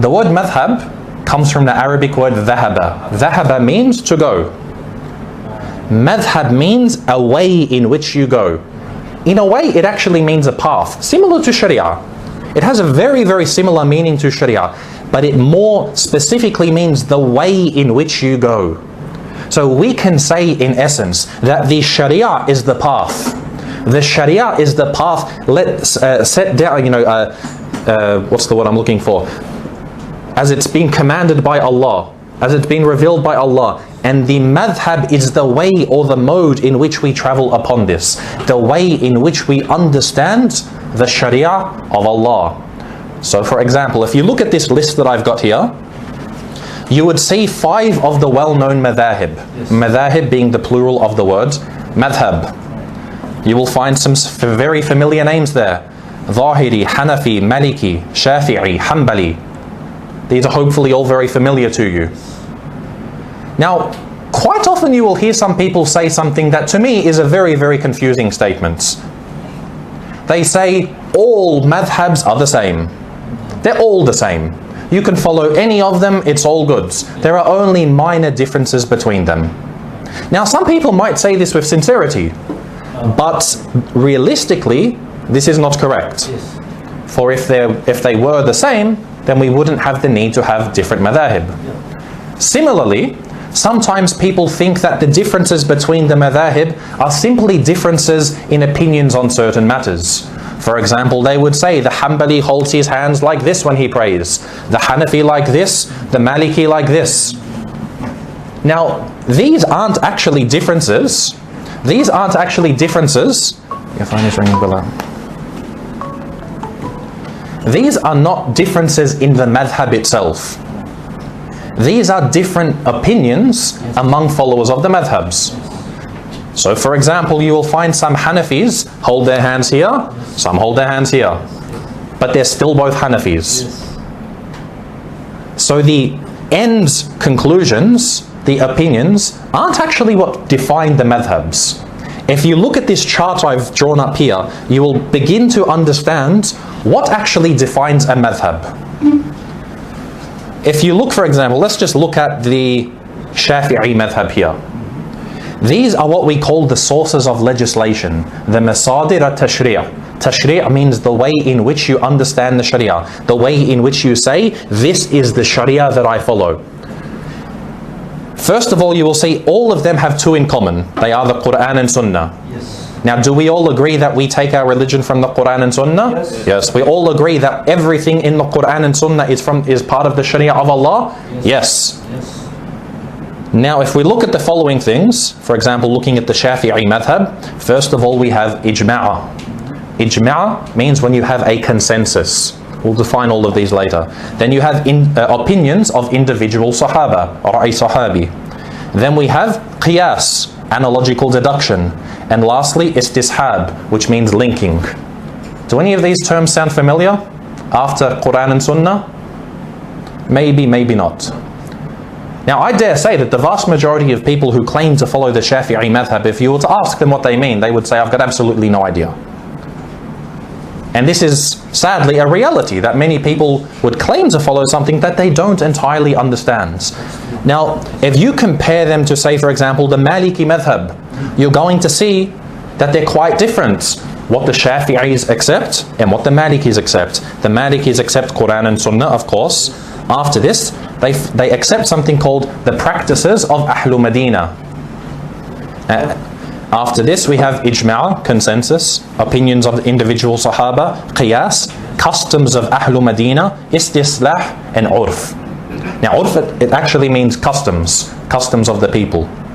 The word madhab comes from the Arabic word dhahaba. Dhahaba means to go. Madhab means a way in which you go. In a way, it actually means a path, similar to Sharia. It has a very, very similar meaning to Sharia, but it more specifically means the way in which you go. So we can say in essence that the Sharia is the path. The Sharia is the path. Let's set down, what's the word I'm looking for? As it's been commanded by Allah, as it's been revealed by Allah. And the madhab is the way or the mode in which we travel upon this. The way in which we understand the Sharia of Allah. So for example, if you look at this list that I've got here, you would see 5 of the well-known madhab. Yes. Madhab being the plural of the word madhab. You will find some very familiar names there. Zahiri, Hanafi, Maliki, Shafi'i, Hanbali. These are hopefully all very familiar to you. Now, quite often you will hear some people say something that to me is a very, very confusing statement. They say all madhabs are the same. They're all the same. You can follow any of them, it's all good. There are only minor differences between them. Now, some people might say this with sincerity, but realistically, this is not correct. For if they were the same, then we wouldn't have the need to have different madhab. Similarly, sometimes people think that the differences between the madhab are simply differences in opinions on certain matters. For example, they would say the Hanbali holds his hands like this when he prays, the Hanafi like this, the Maliki like this. Now, these aren't actually differences. These aren't actually differences. Your phone is ringing below. These are not differences in the madhab itself. These are different opinions among followers of the madhabs. So for example, you will find some Hanafis hold their hands here, some hold their hands here, but they're still both Hanafis. So the end conclusions, the opinions, aren't actually what define the madhabs. If you look at this chart I've drawn up here, you will begin to understand what actually defines a madhab. If you look, for example, let's just look at the Shafi'i madhab here. These are what we call the sources of legislation, the masadir al-tashri'. Tashri' means the way in which you understand the Sharia, the way in which you say, this is the Sharia that I follow. First of all, you will see all of them have 2 in common. They are the Quran and Sunnah. Yes. Now, do we all agree that we take our religion from the Quran and Sunnah? Yes. Yes. We all agree that everything in the Quran and Sunnah is part of the Sharia of Allah? Yes. Yes. Now, if we look at the following things, for example, looking at the Shafi'i madhab, first of all, we have ijma'a. Ijma'a means when you have a consensus. We'll define all of these later. Then you have opinions of individual sahaba, or a sahabi. Then we have qiyas, analogical deduction. And lastly, istishab, which means linking. Do any of these terms sound familiar after Quran and Sunnah? Maybe, maybe not. Now, I dare say that the vast majority of people who claim to follow the Shafi'i madhab, if you were to ask them what they mean, they would say, I've got absolutely no idea. And this is sadly a reality, that many people would claim to follow something that they don't entirely understand. Now, if you compare them to, say, for example, the Maliki madhab, you're going to see that they're quite different. What the Shafi'is accept and what the Malikis accept. The Malikis accept Quran and Sunnah, of course. After this, they accept something called the practices of Ahlul Madinah. After this, we have ijma', consensus, opinions of the individual sahaba, qiyas, customs of Ahlul Madinah, istislah, and urf. Now, urf, it actually means customs of the people.